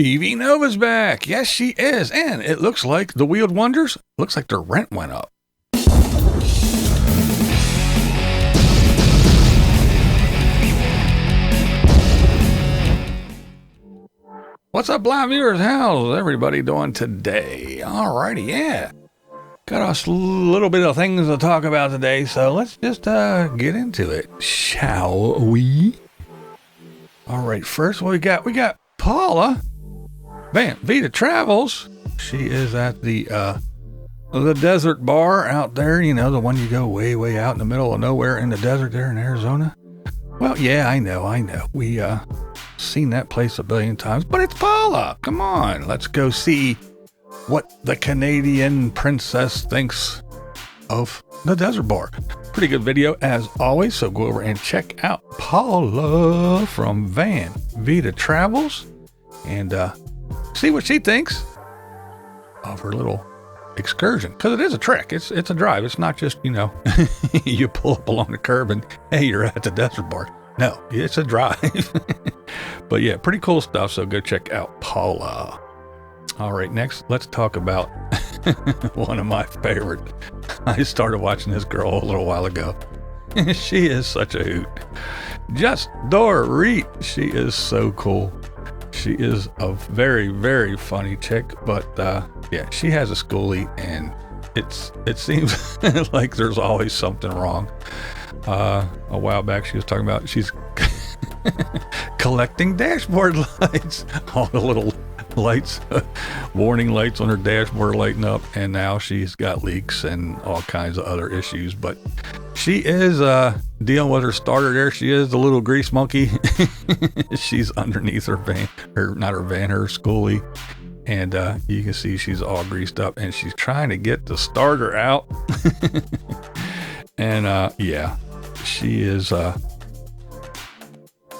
Evie Nova's back. Yes, she is. And it looks like the Wheeled Wonders, looks like their rent went up. What's up, live viewers? How's everybody doing today? Alrighty, yeah. Got a little bit of things to talk about today, so let's just get into it, shall we? Alright, first what we got? We got Paula Van Vita Travels. She is at the desert bar out there, you know, the one you go way out in the middle of nowhere in the desert there in Arizona. Well, yeah, I know. We seen that place a billion times, but it's Paula. Come on, let's go see what the Canadian princess thinks of the desert bar. Pretty good video as always, so go over and check out Paula from Van Vita Travels and see what she thinks of her little excursion, because it is a trek. It's a drive. It's not just, you know, you pull up along the curb and hey, you're at the desert bar. No, it's a drive. But yeah, pretty cool stuff, so go check out Paula. All right, next, let's talk about one of my favorites. I started watching this girl a little while ago. She is such a hoot. Just Dorit. She is so cool. She is a very, very funny chick, but yeah, she has a schoolie, and it seems like there's always something wrong. A while back, she was talking about she's collecting dashboard lights, all the little lights, warning lights on her dashboard lighting up, and now she's got leaks and all kinds of other issues. But she is dealing with her starter there. She is the little grease monkey. She's underneath her van, her schoolie, and you can see she's all greased up, and she's trying to get the starter out. And yeah, she is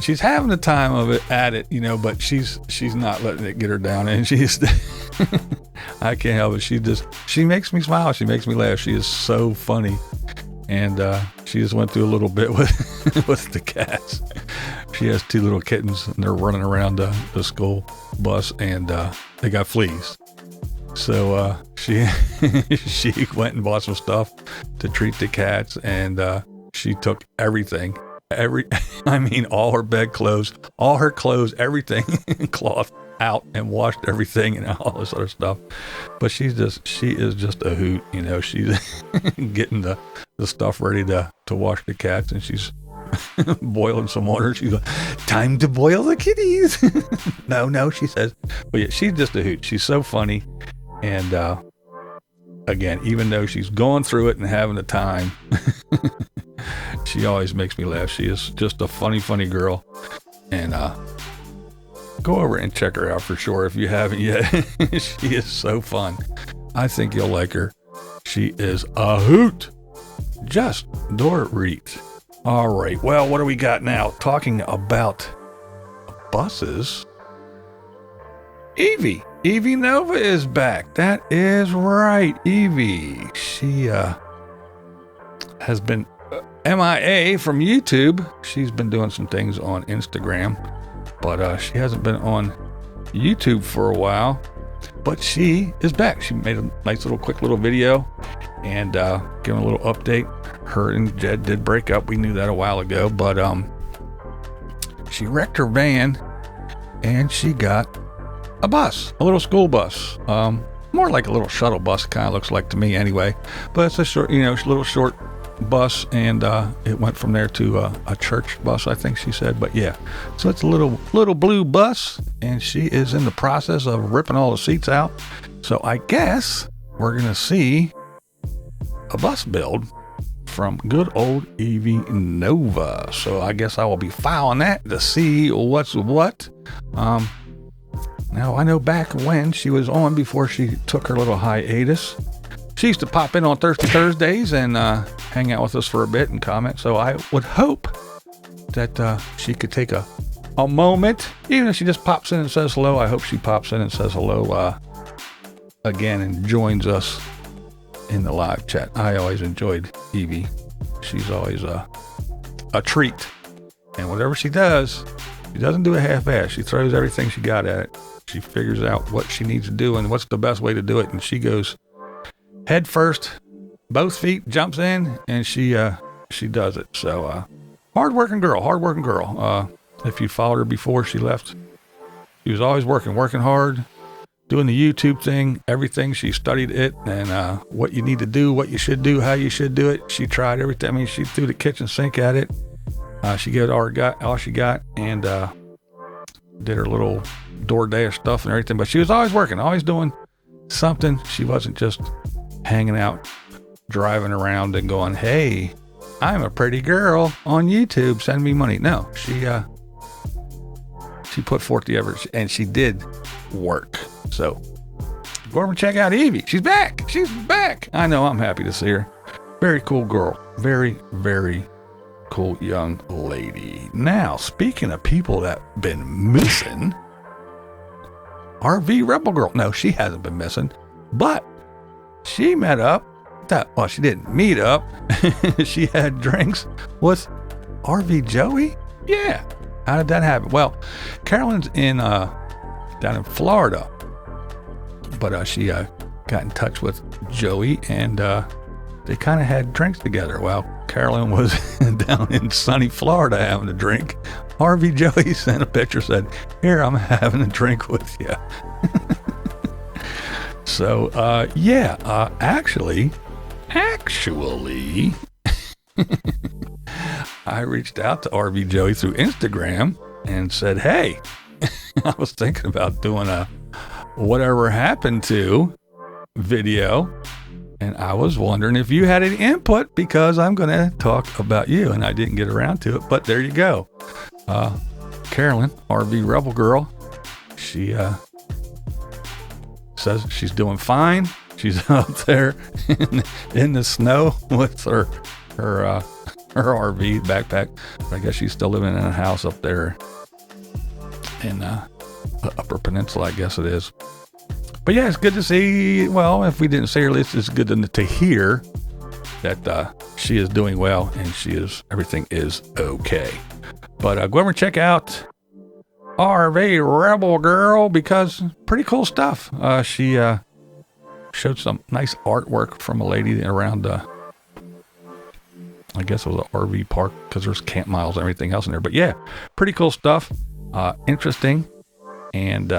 she's having the time of it at it, you know, but she's not letting it get her down, and she's I can't help it. She makes me smile. She makes me laugh. She is so funny. And she just went through a little bit with the cats. She has two little kittens, and they're running around the school bus, and they got fleas. So she went and bought some stuff to treat the cats, and she took everything. All her bed clothes, all her clothes, everything, cloth out, and washed everything and all this other stuff. But she is just a hoot, you know. She's getting the stuff ready to wash the cats, and she's boiling some water. She's like, time to boil the kitties. No, she says. But yeah, she's just a hoot. She's so funny. And again, even though she's going through it and having the time, she always makes me laugh. She is just a funny girl. And go over and check her out for sure if you haven't yet. She is so fun. I think you'll like her. She is a hoot. Just Dorit. All right. Well, what do we got now? Talking about buses. Evie Nova is back. That is right. Evie. She has been MIA from YouTube. She's been doing some things on Instagram, but she hasn't been on YouTube for a while. But she is back. She made a nice little quick little video and giving a little update. Her and Jed did break up. We knew that a while ago, but she wrecked her van and she got a bus, a little school bus, more like a little shuttle bus, kind of looks like to me anyway, but it's a short, you know, little short bus, and it went from there to a church bus, I think she said. But yeah, so it's a little blue bus, and she is in the process of ripping all the seats out. So I guess we're gonna see a bus build from good old Evie Nova. So I guess I will be following that to see what's what. Now, I know back when she was on, before she took her little hiatus, she used to pop in on Thursdays and hang out with us for a bit and comment. So I would hope that she could take a moment, even if she just pops in and says hello. I hope she pops in and says hello again and joins us in the live chat. I always enjoyed Evie. She's always a treat. And whatever she does, she doesn't do a half-ass. She throws everything she got at it. She figures out what she needs to do and what's the best way to do it. And she goes head first, both feet, jumps in, and she does it. So, hardworking girl. If you followed her before she left, she was always working hard, doing the YouTube thing, everything. She studied it and what you need to do, what you should do, how you should do it. She tried everything. I mean, she threw the kitchen sink at it. She gave it all she got, and did her little DoorDash stuff and everything. But she was always working, always doing something. She wasn't just hanging out, driving around and going, hey, I'm a pretty girl on YouTube, send me money. No, she put forth the effort, and she did work. So go over and check out Evie. She's back. I know, I'm happy to see her. Very cool girl. Very, very cool young lady. Now, speaking of people that been missing, RV Rebel Girl. No, she hasn't been missing, but she met up. Well, she didn't meet up. She had drinks with RV Joey. Yeah. How did that happen? Well, Carolyn's down in Florida, but she got in touch with Joey, and they kind of had drinks together. Well, Carolyn was down in sunny Florida having a drink. RV Joey sent a picture, said, here, I'm having a drink with you. So, actually, I reached out to RV Joey through Instagram and said, hey, I was thinking about doing a whatever happened to video, and I was wondering if you had any input, because I'm going to talk about you, and I didn't get around to it, but there you go. Carolyn, RV Rebel Girl, she says she's doing fine. She's out there in the snow with her RV backpack. I guess she's still living in a house up there in the Upper Peninsula, I guess it is. But yeah, it's good to see. Well, if we didn't see her, it's good to hear that she is doing well, and everything is okay. But go over and check out RV Rebel Girl, because pretty cool stuff. She showed some nice artwork from a lady around I guess it was an RV park, because there's camp miles and everything else in there. But yeah, pretty cool stuff. Interesting. And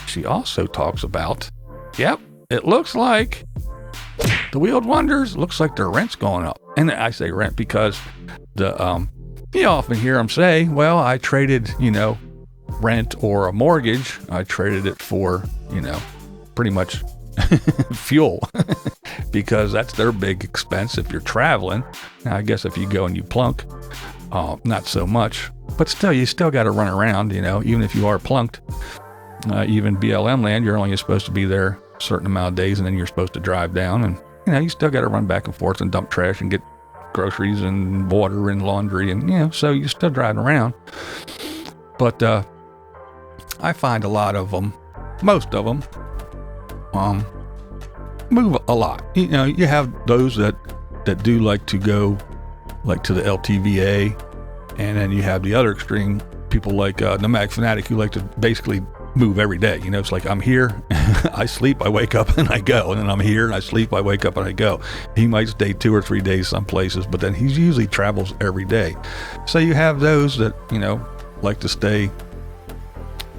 she also talks about, it looks like the Wheeled Wonders, looks like their rent's going up. And I say rent because you often hear them say, well, I traded, rent or a mortgage. I traded it for, pretty much fuel, because that's their big expense if you're traveling. Now, I guess if you go and you plunk, not so much, but still, you still got to run around, even if you are plunked. Even BLM land, you're only supposed to be there a certain amount of days, and then you're supposed to drive down, and you still got to run back and forth and dump trash and get groceries and water and laundry, and so you're still driving around. But I find a lot of them, most of them, move a lot. You have those that do like to go like to the LTVA, and then you have the other extreme people like Nomadic Fanatic, who like to basically move every day. It's like, I'm here, I sleep, I wake up, and I go, and then I'm here and I sleep, I wake up, and I go. He might stay 2 or 3 days some places, but then he usually travels every day. So you have those that like to stay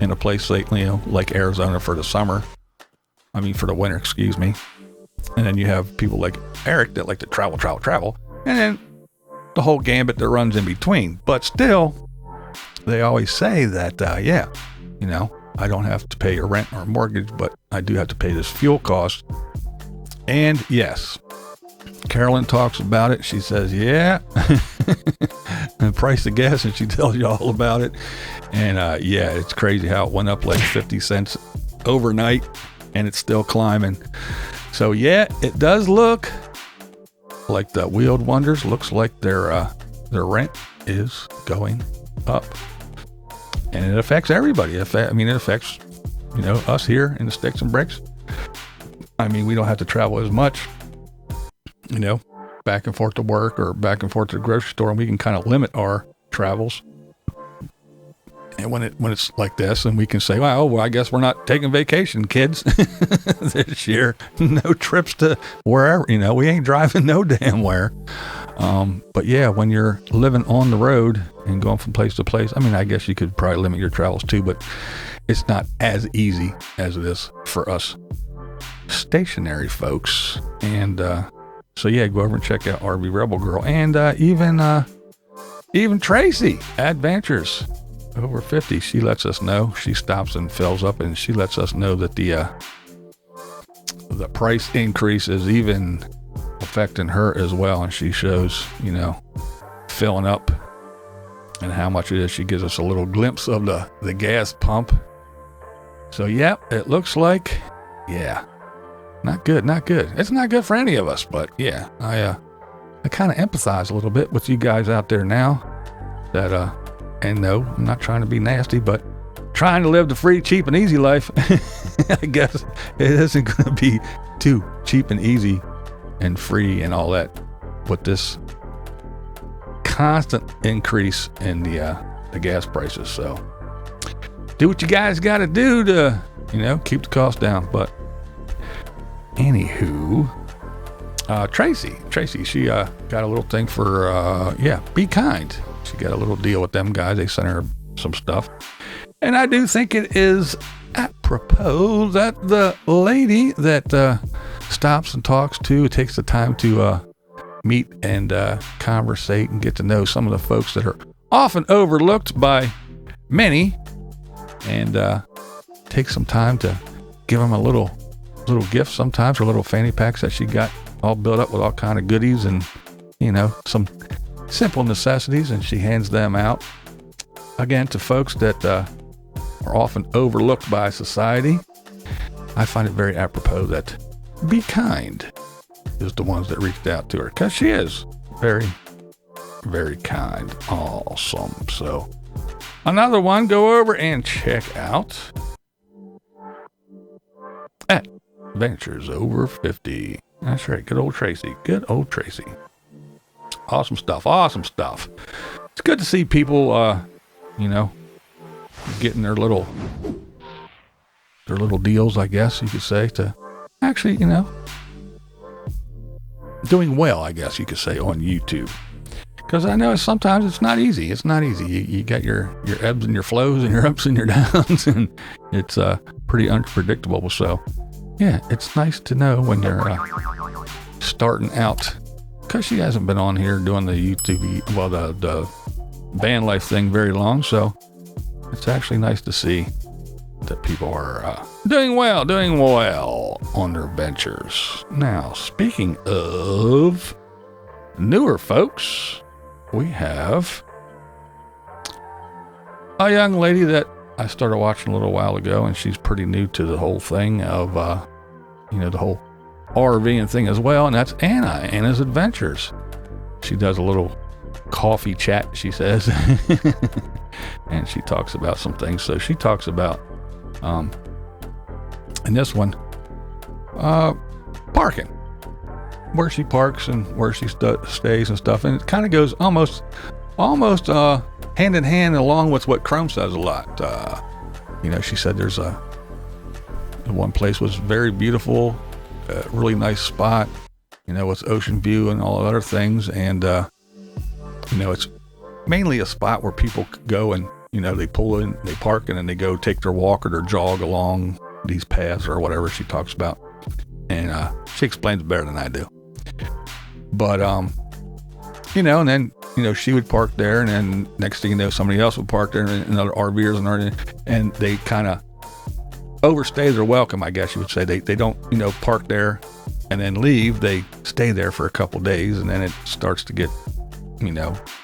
in a place like Arizona for the summer. For the winter, excuse me. And then you have people like Eric that like to travel, and then the whole gambit that runs in between. But still, they always say that, I don't have to pay a rent or a mortgage, but I do have to pay this fuel cost. And yes, Carolyn talks about it. She says, yeah, the price of gas, and she tells you all about it. And it's crazy how it went up like 50 cents overnight, and it's still climbing. So yeah, it does look like the Wheeled Wonders, looks like their rent is going up. And it affects everybody. It affects, us here in the Sticks and Bricks. We don't have to travel as much, back and forth to work or back and forth to the grocery store, and we can kind of limit our travels. And when it's like this, and we can say, well, I guess we're not taking vacation, kids, this year. No trips to wherever, we ain't driving no damn where. But yeah, when you're living on the road and going from place to place, I mean, I guess you could probably limit your travels too, but it's not as easy as it is for us stationary folks. And so yeah, go over and check out RV Rebel Girl, and even Tracy Adventures over 50. She lets us know. She stops and fills up, and she lets us know that the price increase is even affecting her as well. And she shows, filling up and how much it is. She gives us a little glimpse of the gas pump. So yeah, it looks like, not good. It's not good for any of us, but yeah, I kind of empathize a little bit with you guys out there now that, and no, I'm not trying to be nasty, but trying to live the free, cheap, and easy life. I guess it isn't going to be too cheap and easy and free and all that with this constant increase in the gas prices. So do what you guys got to do to, keep the cost down. But anywho, Tracy, she got a little thing for, be kind. She got a little deal with them guys. They sent her some stuff. And I do think it is apropos that the lady that stops and talks to, takes the time to meet and conversate and get to know some of the folks that are often overlooked by many, and take some time to give them a little gift sometimes, or little fanny packs that she got all built up with all kind of goodies and, some simple necessities, and she hands them out again to folks that are often overlooked by society. I find it very apropos that Be Kind is the ones that reached out to her, because she is very, very kind. Awesome. So another one, go over and check out at Adventures Over 50. That's right. Good old Tracy. Awesome stuff. It's good to see people, getting their little deals, I guess you could say, to actually, doing well, I guess you could say, on YouTube. Because I know sometimes it's not easy. You got your ebbs and your flows and your ups and your downs, and it's pretty unpredictable. So yeah, it's nice to know when you're starting out, because she hasn't been on here doing the YouTube, the van life thing very long. So it's actually nice to see that people are doing well on their ventures. Now, speaking of newer folks, we have a young lady that I started watching a little while ago, and she's pretty new to the whole thing of, the whole RVing thing as well, and that's Anna's Adventures. She does a little coffee chat, she says, and she talks about some things. So she talks about, in this one, parking, where she parks and where she stays and stuff, and it kind of goes almost hand in hand along with what Chrome says a lot. She said there's one place was very beautiful, really nice spot, with ocean view and all the other things, and it's mainly a spot where people go and they pull in, they park, and then they go take their walk or their jog along these paths or whatever she talks about, and she explains it better than I do. But and then she would park there, and then next thing you know, somebody else would park there, and other RVers and they kind of overstay their welcome, I guess you would say. They don't park there and then leave. They stay there for a couple days, and then it starts to get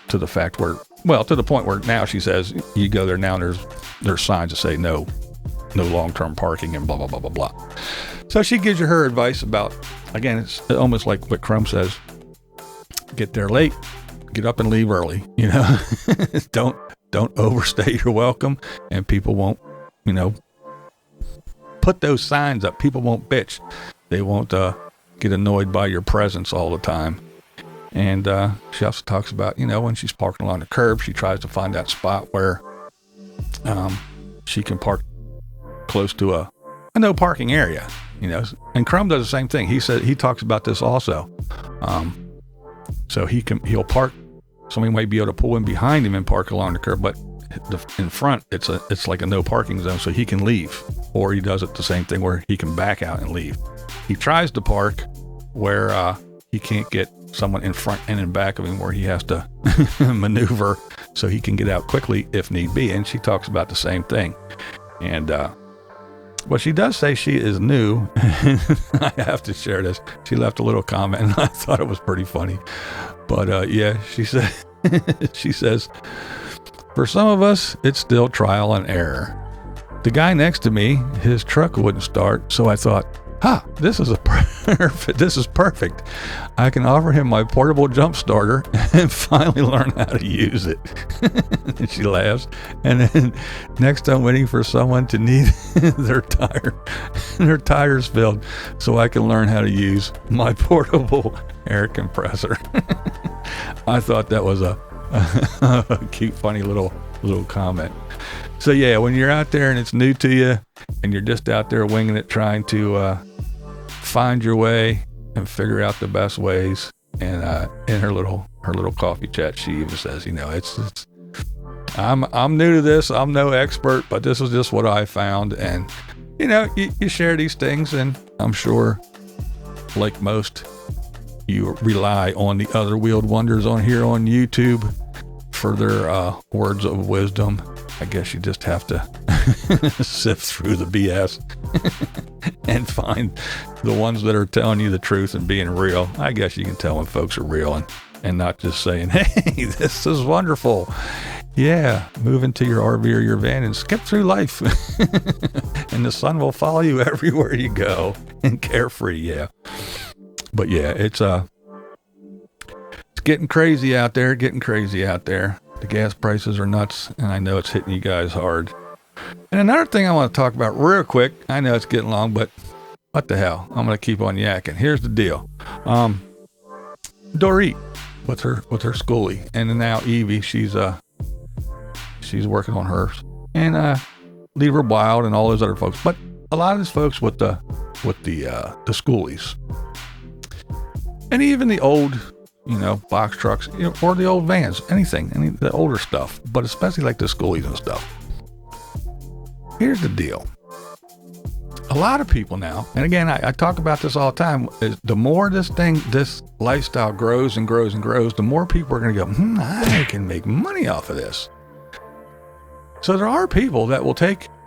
to the fact where, to the point where now she says you go there now and there's signs that say no long-term parking and blah blah blah blah blah. So she gives you her advice about, again, it's almost like what Chrome says: get there late, get up and leave early. Don't overstay your welcome, and people won't put those signs up. People won't bitch. They won't get annoyed by your presence all the time. And she also talks about, when she's parking along the curb, she tries to find that spot where she can park close to a no parking area, and Chrome does the same thing. He talks about this also. So he'll park, somebody might be able to pull in behind him and park along the curb, but in front, it's like a no parking zone, so he can leave. Or he does it the same thing where he can back out and leave. He tries to park where he can't get someone in front and in back of him, where he has to maneuver so he can get out quickly if need be. And she talks about the same thing. And well, she does say she is new. I have to share this. She left a little comment, and I thought it was pretty funny. But yeah, she says, for some of us, it's still trial and error. The guy next to me, his truck wouldn't start, so I thought, this is perfect. I can offer him my portable jump starter and finally learn how to use it. And she laughs. And then next I'm waiting for someone to need their tires filled so I can learn how to use my portable air compressor. I thought that was a cute, funny little comment. So yeah, when you're out there and it's new to you and you're just out there winging it, trying to find your way and figure out the best ways. And in her little coffee chat, she even says, it's I'm new to this. I'm no expert, but this is just what I found. And you share these things, and I'm sure, like most, you rely on the other wheeled wonders on here on YouTube for their words of wisdom. I guess you just have to sift through the BS and find the ones that are telling you the truth and being real. I guess you can tell when folks are real and not just saying, hey, this is wonderful. Yeah, move into your RV or your van and skip through life. And the sun will follow you everywhere you go, and carefree, yeah. But yeah, it's getting crazy out there, The gas prices are nuts, and I know it's hitting you guys hard. And another thing I want to talk about real quick, I know it's getting long, but what the hell? I'm going to keep on yakking. Here's the deal. Dorit with her schoolie, and then now Evie, she's working on hers, and Leave Her Wild and all those other folks. But a lot of these folks with the schoolies, and even the old, box trucks, or the old vans, any the older stuff, but especially like the schoolies and stuff. Here's the deal. A lot of people now, and again, I talk about this all the time, is the more this lifestyle grows and grows and grows, the more people are going to go, I can make money off of this. So there are people that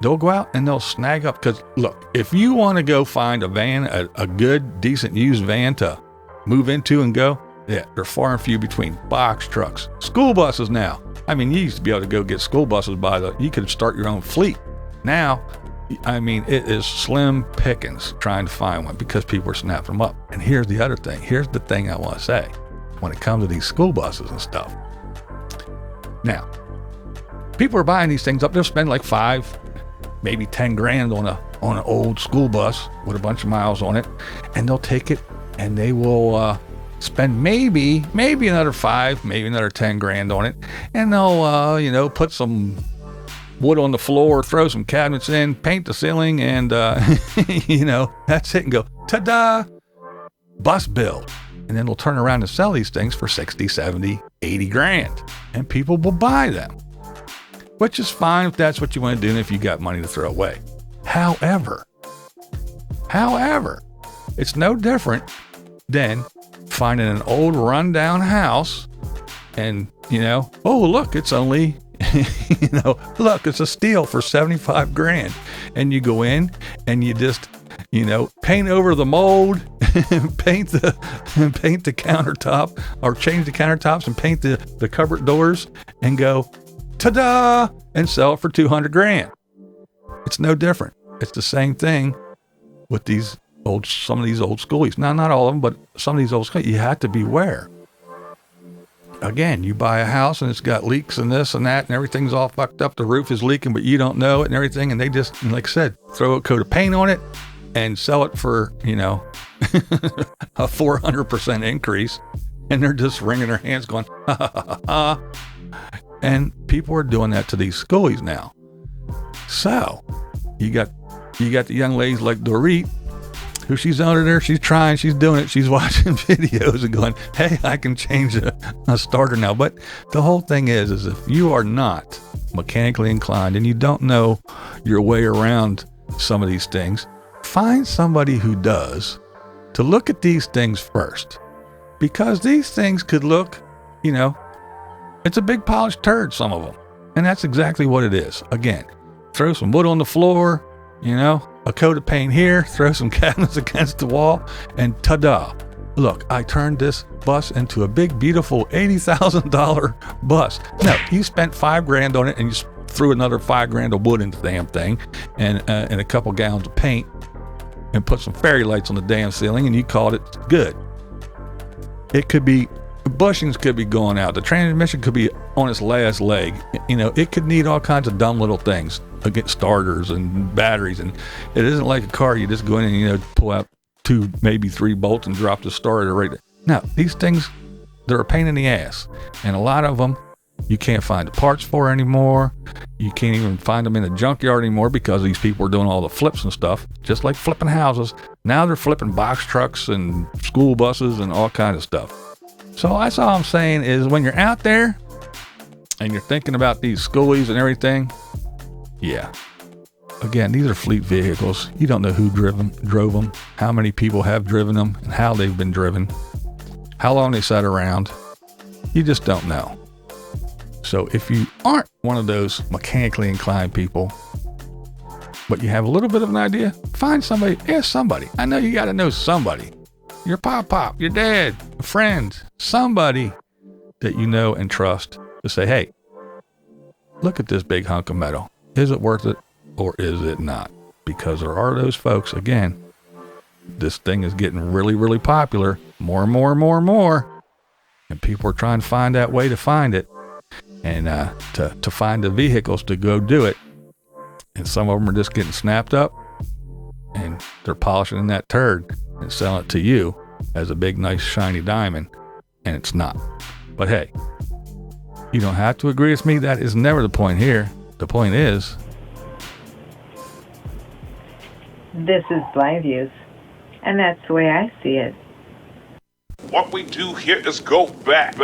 they'll go out and they'll snag up, because look, if you want to go find a van, a good, decent used van to move into and go, yeah, they're far and few between. Box trucks, school buses now. I mean, you used to be able to go get school buses you could start your own fleet. Now, I mean, it is slim pickings trying to find one because people are snapping them up. And here's the other thing. Here's the thing I want to say when it comes to these school buses and stuff. Now, people are buying these things up. They'll spend like $5, maybe $10,000 on an old school bus with a bunch of miles on it, and they'll take it and they will spend maybe another $5, maybe another $10,000 on it, and they'll put some wood on the floor, throw some cabinets in, paint the ceiling, and that's it, and go, ta-da, bus build. And then they'll turn around and sell these things for 60, 70, 80 grand, and people will buy them, which is fine if that's what you want to do and if you got money to throw away. However, it's no different than finding an old rundown house and, oh, look, it's only, look, it's a steal for 75 grand. And you go in and you just, paint over the mold, paint the countertop, or change the countertops and paint the cupboard doors and go, ta-da, and sell it for 200 grand. It's no different. It's the same thing with some of these old schoolies. Now, not all of them, but some of these old schoolies. You have to beware. Again, you buy a house and it's got leaks and this and that and everything's all fucked up. The roof is leaking, but you don't know it and everything. And they just, like I said, throw a coat of paint on it and sell it for, a 400% increase. And they're just wringing their hands going, ha, ha, ha, ha. And people are doing that to these schoolies now. So you got the young ladies like Dorit, who she's under there, she's trying, she's doing it, she's watching videos and going, hey, I can change a starter now. But the whole thing is if you are not mechanically inclined and you don't know your way around some of these things, find somebody who does, to look at these things first. Because these things could look, it's a big polished turd, some of them. And that's exactly what it is. Again, throw some wood on the floor, a coat of paint here, throw some cabinets against the wall, and ta-da. Look, I turned this bus into a big, beautiful $80,000 bus. No, you spent $5,000 on it and you threw another $5,000 of wood into the damn thing and a couple gallons of paint and put some fairy lights on the damn ceiling and you called it good. It could be, bushings could be going out. The transmission could be on its last leg. It could need all kinds of dumb little things, against starters and batteries. And it isn't like a car. You just go in and, pull out 2, maybe 3 bolts and drop the starter right there. Now, these things, they're a pain in the ass. And a lot of them, you can't find the parts for anymore. You can't even find them in the junkyard anymore because these people are doing all the flips and stuff, just like flipping houses. Now they're flipping box trucks and school buses and all kinds of stuff. So that's all I'm saying is when you're out there and you're thinking about these schoolies and everything, yeah. Again, these are fleet vehicles. You don't know who drove them, how many people have driven them, and how they've been driven, how long they sat around. You just don't know. So if you aren't one of those mechanically inclined people, but you have a little bit of an idea, find somebody, ask somebody. I know you got to know somebody. Your pop, your dad, a friend, somebody that you know and trust to say, hey, look at this big hunk of metal. Is it worth it or is it not? Because there are those folks, again, this thing is getting really, really popular, more and more and more and more. And people are trying to find that way to find it and to find the vehicles to go do it. And some of them are just getting snapped up and they're polishing that turd and selling it to you as a big, nice, shiny diamond. And it's not. But hey, you don't have to agree with me. That is never the point here. The point is, this is Blind Views, and that's the way I see it. What we do here is go back.